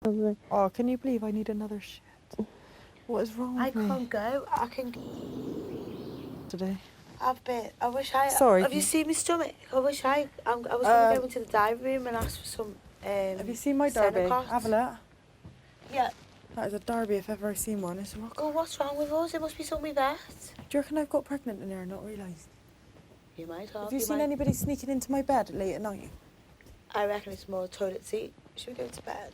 Oh, can you believe I need another shit? What is wrong with me? I can't go. I can... Today. I wish I... Sorry. Have you seen my stomach? I wish I was going to go into the dining room and ask for some, Have you seen my Derby? Senecot. Have a look. Yeah. That is a Derby if ever I've seen one. It's a rock. Well, what's wrong with us? It must be something bad. Do you reckon I've got pregnant in there and not realised? You might have. Have you seen anybody sneaking into my bed late at night? I reckon it's more toilet seat. Should we go to bed?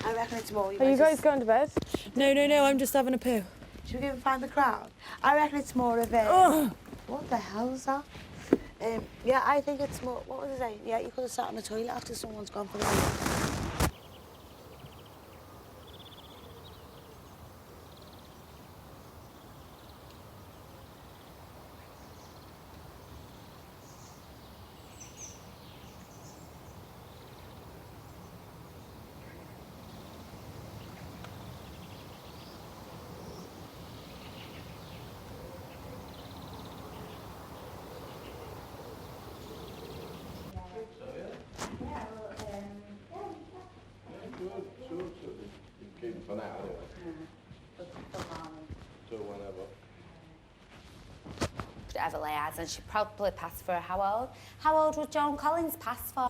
I reckon it's more... Are you guys going to bed? No, I'm just having a poo. Should we go and find the crowd? I reckon it's more of a... What the hell is that? Yeah, I think it's more... What was I saying? Yeah, you could have sat in the toilet after someone's gone for the night. For now, anyway. Till whenever. Everly has, and she probably passed for how old? How old was Joan Collins passed for?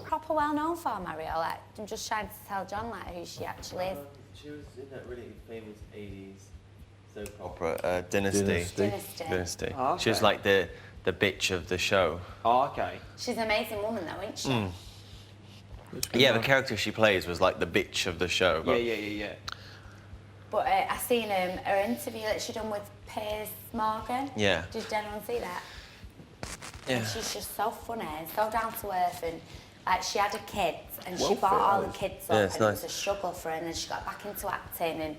Proper well known for Mario, like, I'm just trying to tell John like who she actually is. She was in that really famous 80s soap opera, Dynasty. Dynasty. Oh, okay. She was like the bitch of the show. Oh, okay. She's an amazing woman though, isn't she? Yeah, the character she plays was like the bitch of the show. But... Yeah. But I seen her interview that she done with Piers Morgan. Yeah. Did anyone see that? Yeah. And she's just so funny and so down to earth, and like she had her kids and she brought all the kids up, Yeah, and it's it nice. was a struggle for her, and then she got back into acting, and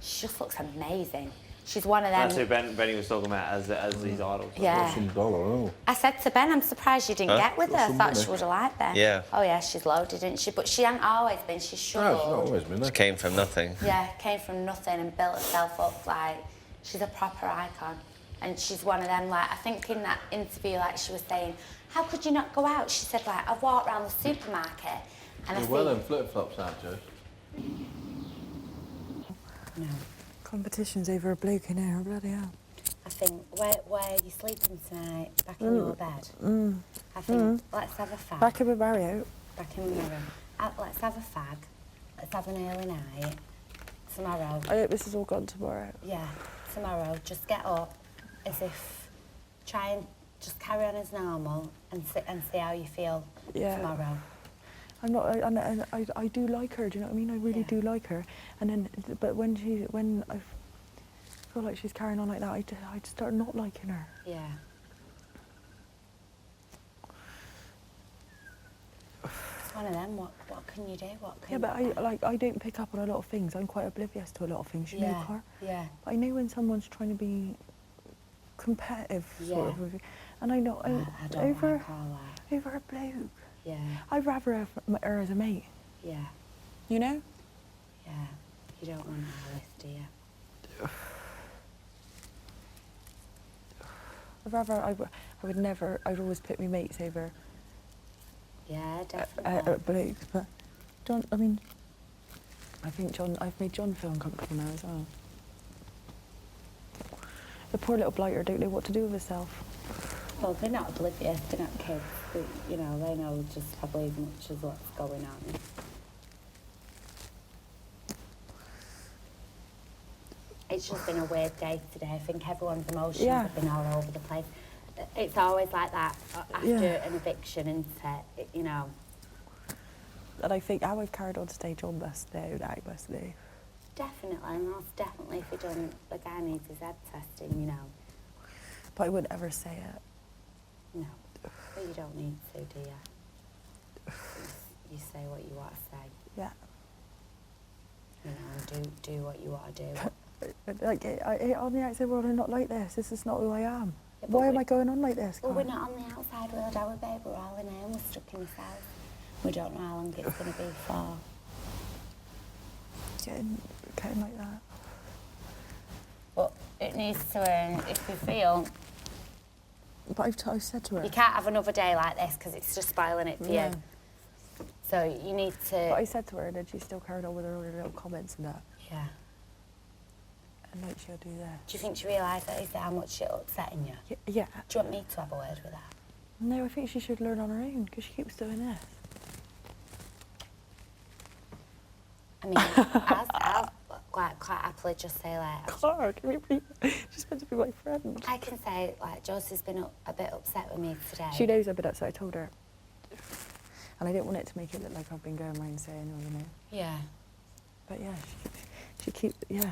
she just looks amazing. She's one of them. That's who Benny was talking about as his idol. Yeah. Some dollar, oh. I said to Ben, I'm surprised you didn't get with her. I some thought money. she would have liked Ben. Yeah. Oh yeah, she's loaded, isn't she? But she hasn't always been. She's No, she's struggled. not always been She there. came from nothing. Yeah, came from nothing and built herself up. Like, she's a proper icon. And she's one of them, like, I think in that interview, like, she was saying, how could you not go out? She said, like, I've walked around the supermarket and I You're see... well in flip-flops out, Joe. No. Competitions over a bloke in here, bloody hell. I think, where are you sleeping tonight? Back in your bed? I think, let's have a fag. Back in with Mario. Back in the room. Let's have a fag. Let's have an early night. Tomorrow. I hope this has all gone tomorrow. Yeah, tomorrow, just get up as if, try and just carry on as normal and see how you feel tomorrow. I'm not, I do like her, do you know what I mean? I really do like her. And then, but when I feel like she's carrying on like that, I start not liking her. Yeah. It's one of them, what can you do? What can I don't pick up on a lot of things. I'm quite oblivious to a lot of things, you know, Car? Yeah. But I know when someone's trying to be competitive, sort of, and I know, I don't over like all that. a bloke. Yeah. I'd rather have her as a mate. Yeah. You know? Yeah. You don't want Alice, do you? I'd rather, I would never, I'd always put my mates over Yeah, definitely. blokes, but John, I mean, I think John, I've made John feel uncomfortable now as well. The poor little blighter don't know what to do with herself. Well, they're not oblivious, they're not kids. You know, they know just probably as much as what's going on. It's just been a weird day today. I think everyone's emotions have been all over the place. It's always like that after an eviction, isn't it? You know. And I think how I've carried on today, John must know that he must know. Definitely, most definitely. If he doesn't, the guy needs his head testing, you know. But I wouldn't ever say it. No, but you don't need to, do you? You say what you want to say. Yeah. You know, and do what you want to do. Like, on the outside world, I'm not like this. This is not who I am. Yeah, Why am I going on like this? Well, we're not on the outside world, are we, babe? We're all in here, we're stuck in this house. We don't know how long it's going to be for. Getting like that. But it needs to, if you feel But I've said to her. You can't have another day like this because it's just spoiling it for No. you. So you need to. But I said to her, and then she still carried on with her little comments and that. Yeah. And like she'll do that. Do you think she realised that? Is that how much it's upsetting you? Yeah. Do you want me to have a word with her? No, I think she should learn on her own because she keeps doing this. I mean, I'll quite happily just say like. Clara, can you please? She's meant to be my friend. I can say like Josie's been a bit upset with me today. She knows I've been upset. I told her. And I didn't want it to make it look like I've been going around saying, oh, you know. Yeah. But yeah, she keeps, yeah.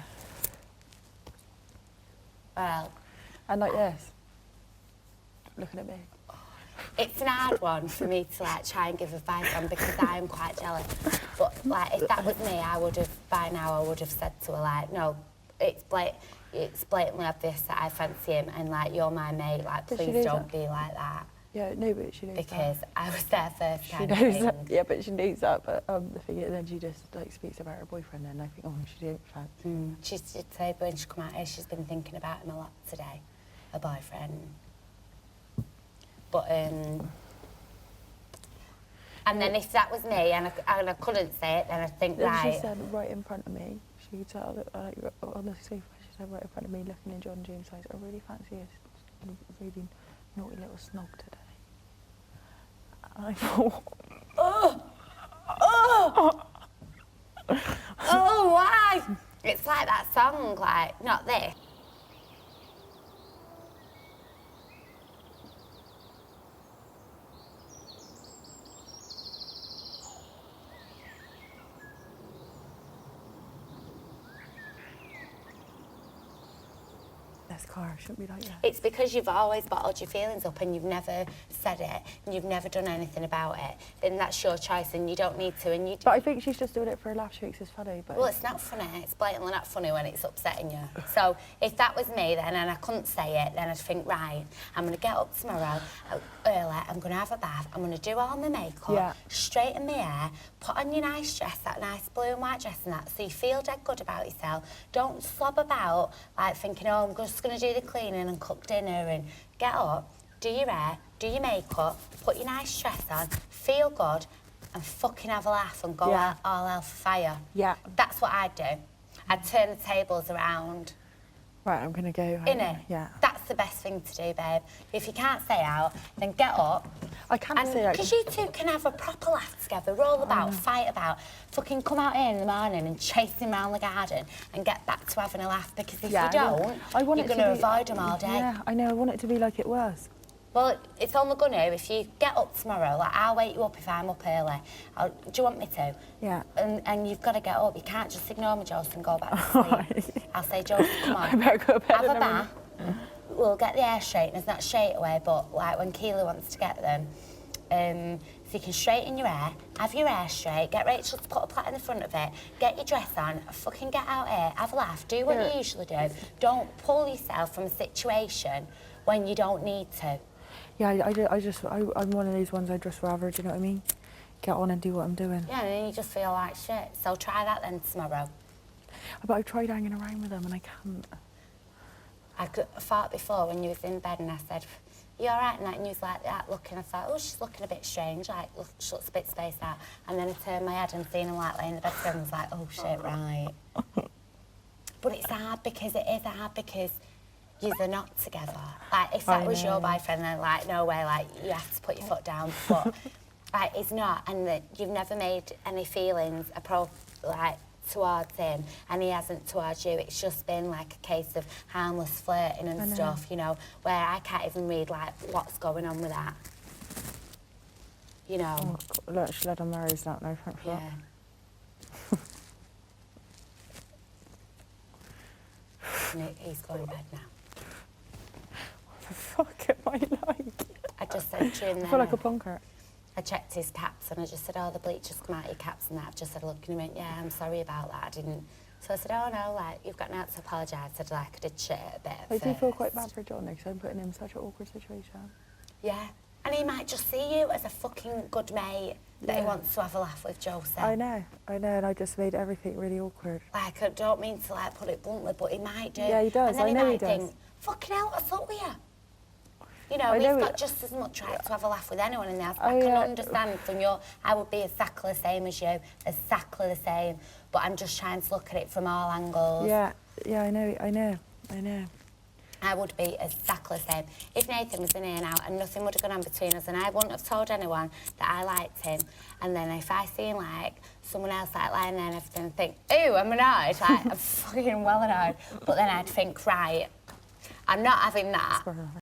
Well, And like this. Looking at me. it's an hard one for me to like try and give advice on because I am quite jealous. But like if that was me, I would have by now I would have said to her like, no, it's blatantly obvious that I fancy him and like you're my mate, like Does she please know don't that? be like that. Yeah, no, but she knows Because that. I was there first She kind of knows thing. that. Yeah, but she knows that. But the thing is, then she just like speaks about her boyfriend, and I think, oh, she didn't fancy. She did say when she come out here, she's been thinking about him a lot today, her boyfriend. But and then if that was me and I couldn't say it, then I think Then right. she said right in front of me. She could tell that on the sofa. She said right in front of me, looking in John James' eyes. I really fancy a really naughty little snog today. And I thought, Oh, why? It's like that song, like, not this. this car shouldn't be like that. It's because you've always bottled your feelings up and you've never said it and you've never done anything about it. Then that's your choice and you don't need to. And you. But I think she's just doing it for a laugh. She thinks it's funny. But Well, it's not funny. It's blatantly not funny when it's upsetting you. So if that was me then and I couldn't say it, then I'd think, right, I'm going to get up tomorrow early, I'm going to have a bath, I'm going to do all my makeup, Yeah. straighten my hair, put on your nice dress, that nice blue and white dress and that, so you feel dead good about yourself. Don't slob about, like thinking, oh, I'm just going to do the cleaning and cook dinner and get up, do your hair, do your makeup, put your nice dress on, feel good and fucking have a laugh and go Yeah. out all hell for fire. Yeah. That's what I'd do. I'd turn the tables around. right, I'm gonna go. Innit? Yeah. That's the best thing to do, babe. If you can't stay out, then get up. I can't And say. because you two can have a proper laugh together, roll about, fight about, fucking come out here in the morning and chase him around the garden and get back to having a laugh. Because if you don't, I want you're it to going to be- avoid him all day. Yeah, I know. I want it to be like it was. Well, it's only going to if you get up tomorrow. Like I'll wake you up if I'm up early. Do you want me to? Yeah. And you've got to get up. You can't just ignore me, Josie, and go back to sleep. I'll say, Josie, come on. I better go to bed Have a and bath. We'll get the hair straighteners, not straight away, but like when Keela wants to get them. So you can straighten your hair, have your hair straight, get Rachel to put a plait in the front of it, get your dress on, fucking get out here, have a laugh, do what you usually do. Don't pull yourself from a situation when you don't need to. Yeah, I'm one of those ones I'd just rather, do you know what I mean? Get on and do what I'm doing. Yeah, and then you just feel like shit. So try that then tomorrow. But I've tried hanging around with them and I can't. I thought before when you was in bed and I said, you all right? And you was like that looking, I thought, oh, she's looking a bit strange, like, she looks a bit spaced out. And then I turned my head and seen her like laying in the bed together and was like, oh shit, right. But it's hard because it is hard because you're not together. Like, if that was your boyfriend, then like, no way, like, you have to put your foot down. But like, it's not, and that you've never made any feelings towards him, and he hasn't towards you. It's just been like a case of harmless flirting and stuff, you know, where I can't even read like what's going on with that. You know. Oh, God, look, she let on Mary's not no thanks for Yeah. that. And he's going to bed now. What the fuck am I like? I just said to him I then, feel like a punker. I checked his caps and I just said, oh, the bleach has come out of your caps and that. I've just said, look, and he went, yeah, I'm sorry about that. I didn't. So I said, oh, no, like, you've got now to apologise. I said, like, I did shit a bit at I do feel first. quite bad for John because I'm putting him in such an awkward situation. Yeah. And he might just see you as a fucking good mate that he Yeah. wants to have a laugh with, Josie. I know, and I just made everything really awkward. Like, I don't mean to, like, put it bluntly, but he might do. Yeah, he does. And then I know he might does. think, fucking hell, what's up with you? You know, I know we've got it- just as much right to have a laugh with anyone in the house. Oh, I can yeah. understand from your... I would be exactly the same as you, exactly the same. But I'm just trying to look at it from all angles. Yeah, I know. I would be exactly the same. If Nathan was in here now and nothing would have gone on between us and I wouldn't have told anyone that I liked him, and then if I seen, like, someone else, like, lying there and everything, and think, ooh, I'm annoyed, like, I'm fucking well annoyed. But then I'd think, right, I'm not having that.